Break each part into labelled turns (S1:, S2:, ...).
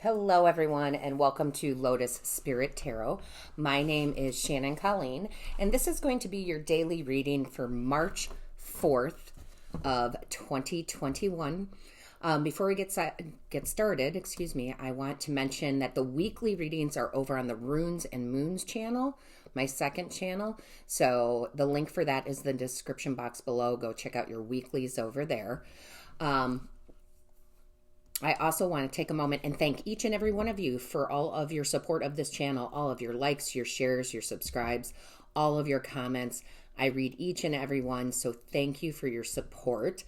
S1: Hello, everyone, and welcome to Lotus Spirit Tarot. My name is Shannon Colleen, and this is going to be your daily reading for March 4th of 2021. Before we get started, I want to mention that the weekly readings are over on the Runes and Moons channel, my second channel. So the link for that is the description box below. Go check out your weeklies over there. I also want to take a moment and thank each and every one of you for all of your support of this channel, all of your likes, your shares, your subscribes, all of your comments. I read each and every one, so thank you for your support.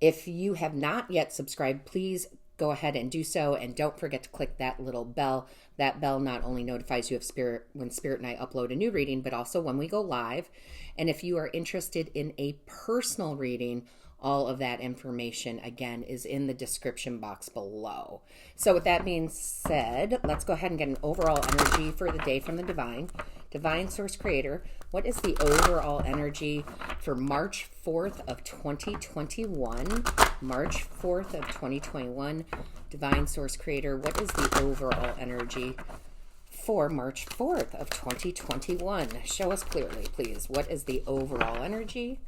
S1: If you have not yet subscribed, please go ahead and do so, and don't forget to click that little bell. That bell not only notifies you of when Spirit and I upload a new reading, but also when we go live. And if you are interested in a personal reading, all of that information, again, is in the description box below. So with that being said, let's go ahead and get an overall energy for the day from the Divine. Divine Source Creator, what is the overall energy for March 4th of 2021? March 4th of 2021. Divine Source Creator, what is the overall energy for March 4th of 2021? Show us clearly, please. What is the overall energy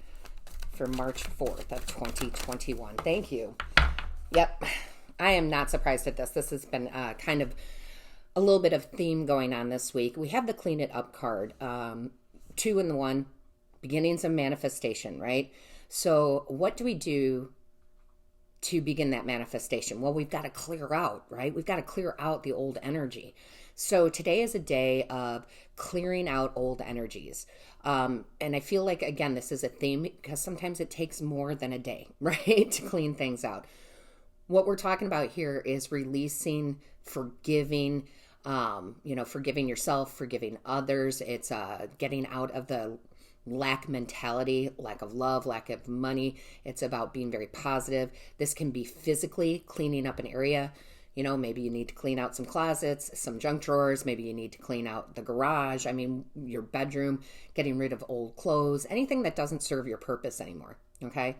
S1: for March 4th of 2021. Thank you. Yep. I am not surprised at this. This has been kind of a little bit of theme going on this week. We have the Clean It Up card, 2 in the 1, beginnings of manifestation, right? So what do we do to begin that manifestation? Well, we've got to clear out, right? We've got to clear out the old energy. So today is a day of clearing out old energies. And I feel like, again, this is a theme because sometimes it takes more than a day, right, to clean things out. What we're talking about here is releasing, forgiving, forgiving yourself, forgiving others. It's getting out of the lack mentality, lack of love, lack of money. It's about being very positive. This can be physically cleaning up an area. You know, maybe you need to clean out some closets, some junk drawers.Maybe you need to clean out the garage. Your bedroom, getting rid of old clothes, anything that doesn't serve your purpose anymore. Okay.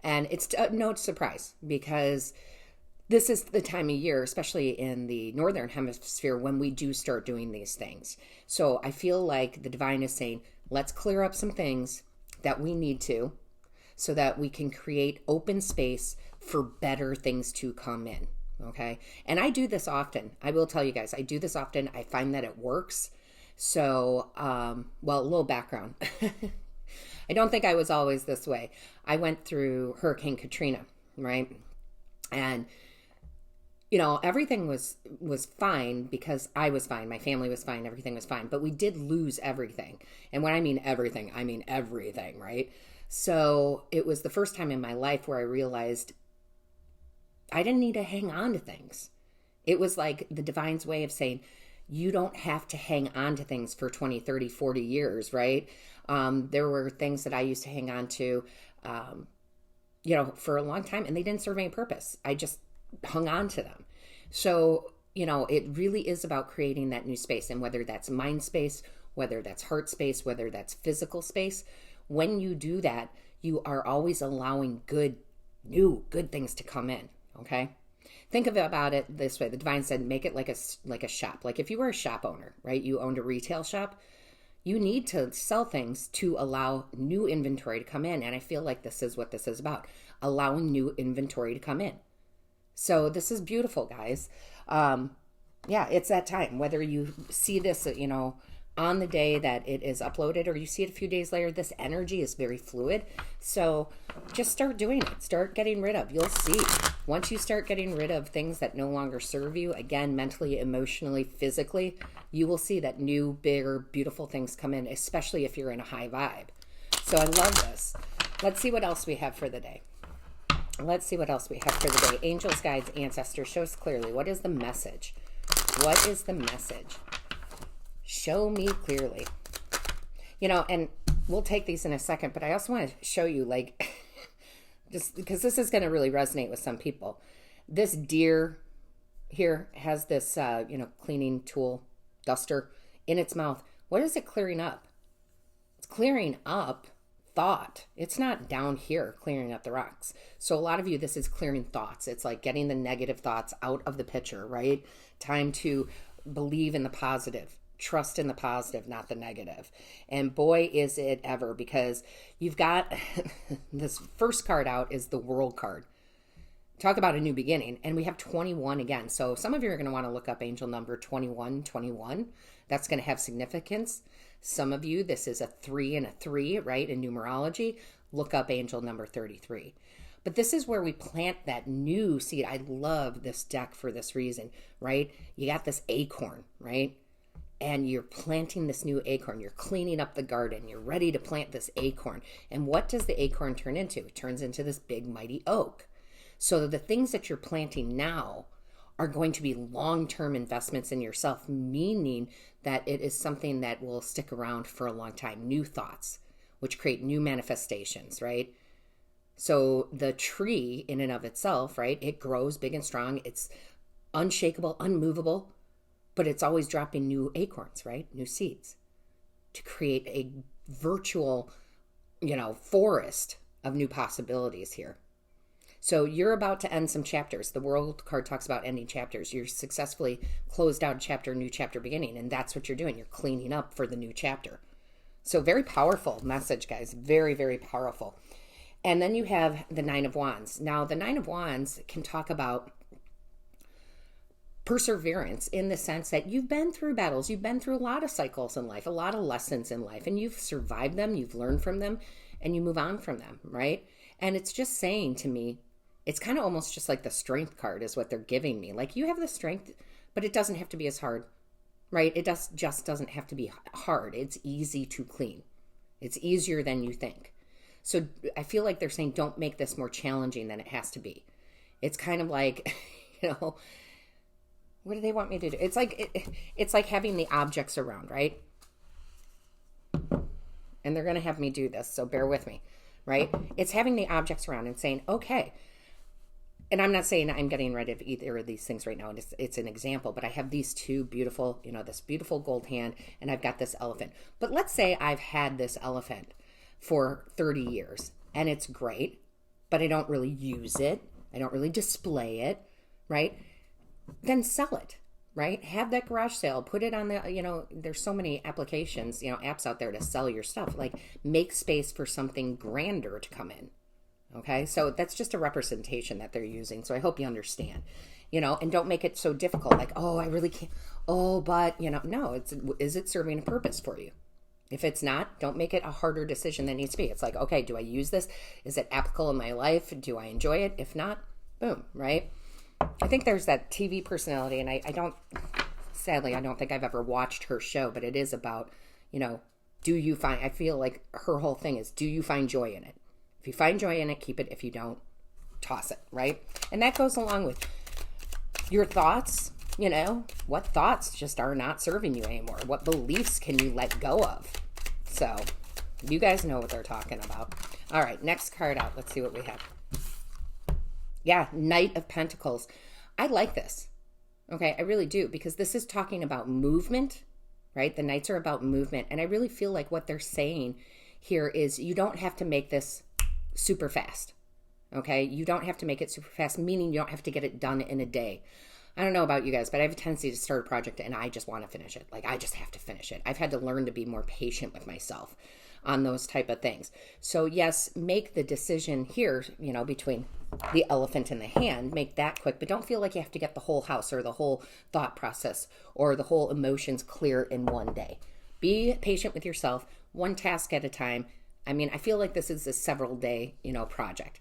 S1: And it's no surprise because this is the time of year, especially in the Northern Hemisphere, when we do start doing these things. So I feel like the Divine is saying, let's clear up some things that we need to so that we can create open space for better things to come in. Okay. And I do this often. I will tell you guys, I do this often. I find that it works. So, a little background. I don't think I was always this way. I went through Hurricane Katrina, right? And, everything was fine because I was fine. My family was fine. Everything was fine. But we did lose everything. And when I mean everything, right? So it was the first time in my life where I realized I didn't need to hang on to things. It was like the Divine's way of saying, you don't have to hang on to things for 20, 30, 40 years, right? There were things that I used to hang on to, for a long time, and they didn't serve any purpose. I just hung on to them. So, it really is about creating that new space. And whether that's mind space, whether that's heart space, whether that's physical space, when you do that, you are always allowing good things to come in. Okay. Think about it this way. The Divine said, make it like a shop. Like if you were a shop owner, right? You owned a retail shop. You need to sell things to allow new inventory to come in. And I feel like this is what this is about, allowing new inventory to come in. So this is beautiful, guys. It's that time, whether you see this, on the day that it is uploaded or you see it a few days later, this energy is very fluid. So just start doing it. Start getting rid of. You'll see. Once you start getting rid of things that no longer serve you, again, mentally, emotionally, physically, you will see that new, bigger, beautiful things come in, especially if you're in a high vibe. So I love this. Let's see what else we have for the day. Angels, guides, ancestors, show us clearly. What is the message? What is the message? Show me clearly. And we'll take these in a second, but I also want to show you, just because this is going to really resonate with some people. This deer here has this, cleaning tool, duster in its mouth. What is it clearing up? It's clearing up thought. It's not down here clearing up the rocks. So a lot of you, this is clearing thoughts. It's like getting the negative thoughts out of the picture, right? Time to believe in the positive. Trust in the positive, not the negative. And boy, is it ever, because you've got this first card out is the World card. Talk about a new beginning. And we have 21 again. So some of you are going to want to look up angel number 2121. That's going to have significance. Some of you, this is a 3 and a 3, right? In numerology, look up angel number 33. But this is where we plant that new seed. I love this deck for this reason, right? You got this acorn, right? And you're planting this new acorn. You're cleaning up the garden. You're ready to plant this acorn. And what does the acorn turn into? It turns into this big, mighty oak. So the things that you're planting now are going to be long-term investments in yourself, meaning that it is something that will stick around for a long time. New thoughts, which create new manifestations, right? So the tree in and of itself, right? It grows big and strong. It's unshakable, unmovable, but it's always dropping new acorns, right? New seeds to create a virtual, forest of new possibilities here. So you're about to end some chapters. The World card talks about ending chapters. You're successfully closed out a chapter, new chapter beginning, and that's what you're doing. You're cleaning up for the new chapter. So very powerful message, guys. Very, very powerful. And then you have the Nine of Wands. Now, the Nine of Wands can talk about perseverance in the sense that you've been through battles. You've been through a lot of cycles in life, a lot of lessons in life, and you've survived them. You've learned from them, and you move on from them, right? And it's just saying to me, it's kind of almost just like the strength card is what they're giving me. Like, you have the strength, but it doesn't have to be as hard, right? It just doesn't have to be hard. It's easy to clean. It's easier than you think. So I feel like they're saying, don't make this more challenging than it has to be. It's kind of like, what do they want me to do? It's like having the objects around, right? And they're going to have me do this, so bear with me, right? It's having the objects around and saying, okay. And I'm not saying I'm getting rid of either of these things right now. It's an example, but I have these two beautiful, this beautiful gold hand, and I've got this elephant. But let's say I've had this elephant for 30 years, and it's great, but I don't really use it. I don't really display it, right? Then sell it, right? Have that garage sale, put it on the, there's so many applications, apps out there to sell your stuff. Like, make space for something grander to come in. Okay, so that's just a representation that they're using. So I hope you understand, and don't make it so difficult. Like, oh, I really can't. Oh, but, no, is it serving a purpose for you? If it's not, don't make it a harder decision than it needs to be. It's like, okay, do I use this? Is it applicable in my life? Do I enjoy it? If not, boom, right? I think there's that TV personality, and I don't think I've ever watched her show, but it is about, I feel like her whole thing is, do you find joy in it? If you find joy in it, keep it. If you don't, toss it, right? And that goes along with your thoughts. What thoughts just are not serving you anymore? What beliefs can you let go of? So you guys know what they're talking about. All right, next card out. Let's see what we have. Yeah, Knight of Pentacles. I like this. Okay, I really do, because this is talking about movement, right? The Knights are about movement. And I really feel like what they're saying here is you don't have to make this super fast. Okay, you don't have to make it super fast, meaning you don't have to get it done in a day. I don't know about you guys, but I have a tendency to start a project and I just want to finish it. Like, I just have to finish it. I've had to learn to be more patient with myself on those type of things. So yes, make the decision here, between the elephant and the hand, make that quick, but don't feel like you have to get the whole house or the whole thought process or the whole emotions clear in one day. Be patient with yourself, one task at a time. I feel like this is a several day, project.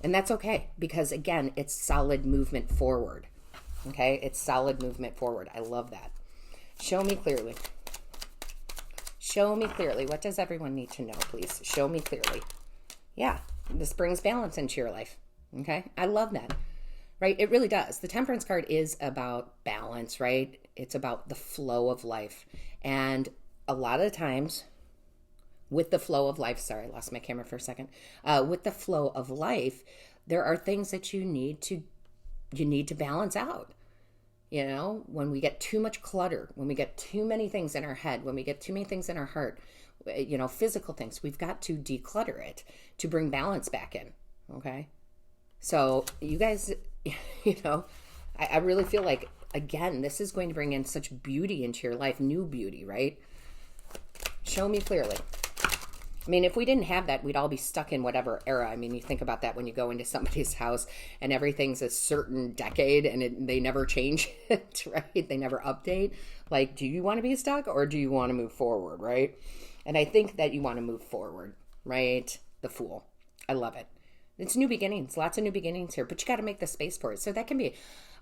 S1: And that's okay, because again, it's solid movement forward. Okay, it's solid movement forward. I love that. Show me clearly. Show me clearly. What does everyone need to know, please? Show me clearly. Yeah, this brings balance into your life. Okay, I love that. Right, it really does. The Temperance card is about balance, right? It's about the flow of life. And a lot of times, with the flow of life, sorry, I lost my camera for a second. With the flow of life, there are things that you need to balance out. When we get too much clutter, when we get too many things in our head, when we get too many things in our heart, physical things. We've got to declutter it to bring balance back in. Okay. So you guys, I really feel like, again, this is going to bring in such beauty into your life, new beauty, right? Show me clearly. I mean, if we didn't have that, we'd all be stuck in whatever era. I mean, you think about that when you go into somebody's house and everything's a certain decade and they never change it, right? They never update. Like, do you want to be stuck or do you want to move forward, right? And I think that you want to move forward, right? The Fool. I love it. It's new beginnings, lots of new beginnings here, but you got to make the space for it. So that can be,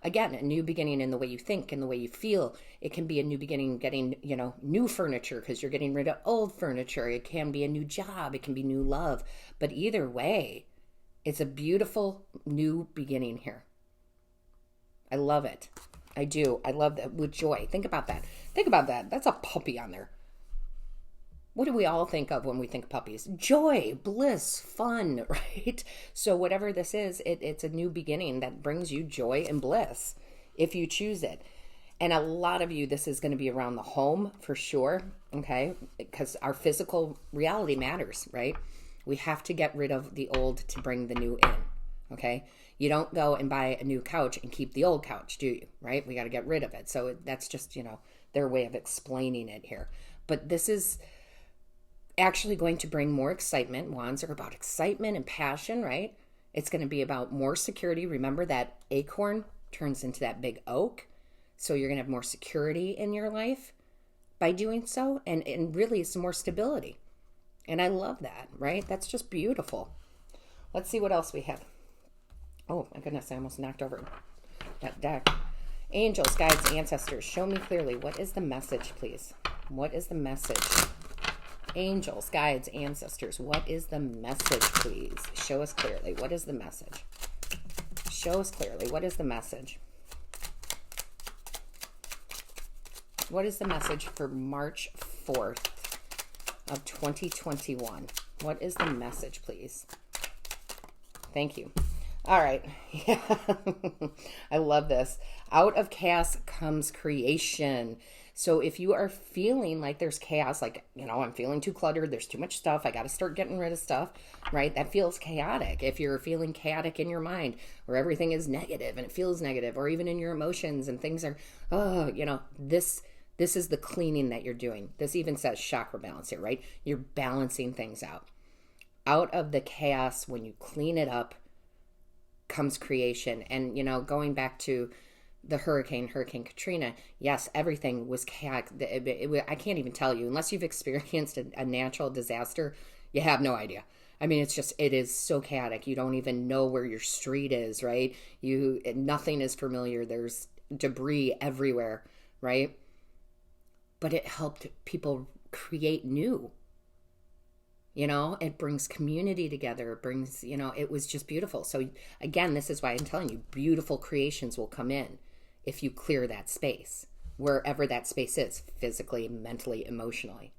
S1: again, a new beginning in the way you think and the way you feel. It can be a new beginning getting, new furniture because you're getting rid of old furniture. It can be a new job. It can be new love. But either way, it's a beautiful new beginning here. I love it. I do. I love that with joy. Think about that. Think about that. That's a puppy on there. What do we all think of when we think of puppies? Joy, bliss, fun, right? So whatever this is, it's a new beginning that brings you joy and bliss if you choose it. And a lot of you, this is going to be around the home for sure, okay? Because our physical reality matters, right? We have to get rid of the old to bring the new in, okay? You don't go and buy a new couch and keep the old couch, do you, right? We got to get rid of it. So that's just, their way of explaining it here. But this is actually going to bring more excitement. Wands are about excitement and passion, right? It's going to be about more security. Remember that acorn turns into that big oak. So you're going to have more security in your life by doing so, and really some more stability. And I love that, right? That's just beautiful. Let's see what else we have. Oh my goodness, I almost knocked over that deck. Angels, guides, ancestors, show me clearly. What is the message, please? What is the message? Angels, guides, ancestors, what is the message, please? Show us clearly. What is the message? Show us clearly. What is the message? What is the message for March 4th of 2021? What is the message, please? Thank you. All right. Yeah. I love this. Out of chaos comes creation. So if you are feeling like there's chaos, like, I'm feeling too cluttered, there's too much stuff, I got to start getting rid of stuff, right? That feels chaotic. If you're feeling chaotic in your mind where everything is negative and it feels negative, or even in your emotions and things are, this is the cleaning that you're doing. This even says chakra balance here, right? You're balancing things out. Out of the chaos, when you clean it up, comes creation. And, going back to the Hurricane Katrina, yes, everything was chaotic. I can't even tell you, unless you've experienced a natural disaster, you have no idea. I mean, it is so chaotic. You don't even know where your street is, right? Nothing is familiar. There's debris everywhere, right? But it helped people create new. It brings community together. It brings, it was just beautiful. So again, this is why I'm telling you, beautiful creations will come in if you clear that space, wherever that space is, physically, mentally, emotionally.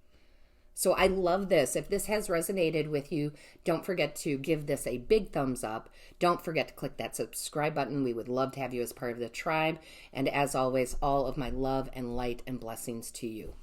S1: So I love this. If this has resonated with you, don't forget to give this a big thumbs up. Don't forget to click that subscribe button. We would love to have you as part of the tribe. And as always, all of my love and light and blessings to you.